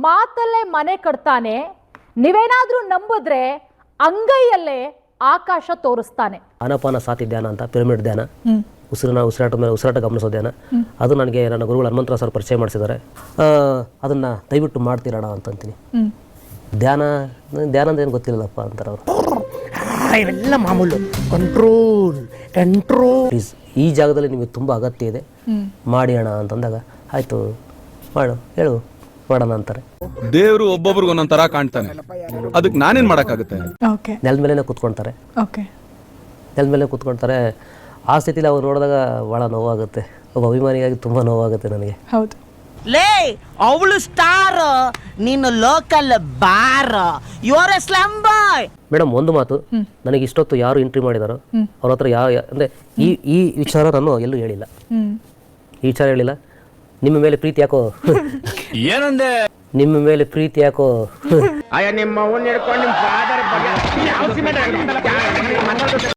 ಮಾತಲ್ಲೇ ಮನೆ ಕಟ್ತಾನೆ, ನೀವೇನಾದ್ರೂ ನಂಬಿದ್ರೆ ಅಂಗೈಯಲ್ಲೇ ಆಕಾಶ ತೋರಿಸ್ತಾನೆ. ಆನಾಪಾನ ಸಾತಿ ಧ್ಯಾನ ಅಂತ, ಪಿರಮಿಡ್ ಧ್ಯಾನ, ಉಸಿರಾಟ ಮೇಲೆ ಉಸಿರಾಟ ಗಮನಿಸೋ ಧ್ಯಾನ, ಅದು ನನಗೆ ನನ್ನ ಗುರುಗಳು ಹನುಮಂತರಾವ್ ಸರ್ ಪರಿಚಯ ಮಾಡಿಸಿದ್ದಾರೆ. ಅದನ್ನು ದಯವಿಟ್ಟು ಮಾಡ್ತೀರಣ ಅಂತಂತೀನಿ. ಧ್ಯಾನ ಅಂತ ಏನು ಗೊತ್ತಿಲ್ಲಪ್ಪ ಅಂತಾರೆ ಅವರು. ಇವೆಲ್ಲ ಮಾಮೂಲು. ಕಂಟ್ರೋಲ್ ಪ್ಲೀಸ್ ಈ ಜಾಗದಲ್ಲಿ ನಿಮಗೆ ತುಂಬ ಅಗತ್ಯ ಇದೆ, ಮಾಡಿ ಅಣ್ಣ ಅಂತಂದಾಗ ಆಯಿತು ಮಾಡು ಹೇಳು ಮಾಡೋಣ ಅಂತಾರೆ. ದೇವರು ಒಬ್ಬೊಬ್ರಿಗೆ ಒಂದೊಂದ್ ತರ ಕಾಣ್ತಾನೆ, ಅದಕ್ಕೆ ನಾನೇನ್ ಮಾಡಕ್ಕಾಗುತ್ತೆ. ನೆಲದ ಮೇಲೆನೇ ಕೂತ್ಕೊಳ್ತಾರೆ, ನೆಲದ ಮೇಲೆ ಕೂತ್ಕೊಳ್ತಾರೆ. ಆ ಸ್ಥಿತಿಲಿ ಅವ್ರು ನೋಡಿದಾಗ ಭಾಳ ನೋವಾಗುತ್ತೆ. ಒಬ್ಬ ಅಭಿಮಾನಿಯಾಗಿ ತುಂಬ ನೋವಾಗುತ್ತೆ ನನಗೆ. ಹೌದು. ಲೇ ಅವಳು ಸ್ಟಾರ್, ನೀನು local bar, you're a slum boy. Madam ಒಂದು ಮಾತು, ನನಗೆ ಇಷ್ಟೊತ್ತು ಯಾರು ಎಂಟ್ರಿ ಮಾಡಿದಾರೋ ಅವ್ರ ಹತ್ರ ಅಂದರೆ ಈ ವಿಚಾರ ನಾನು ಎಲ್ಲೂ ಹೇಳಿಲ್ಲ, ಈ ವಿಚಾರ ಹೇಳಿಲ್ಲ. ನಿಮ್ಮ ಮೇಲೆ ಪ್ರೀತಿ ಯಾಕೋ ಏನಂದೆ, ನಿಮ್ಮ ಮೇಲೆ ಪ್ರೀತಿ ಯಾಕೋ ನಿಮ್ಮ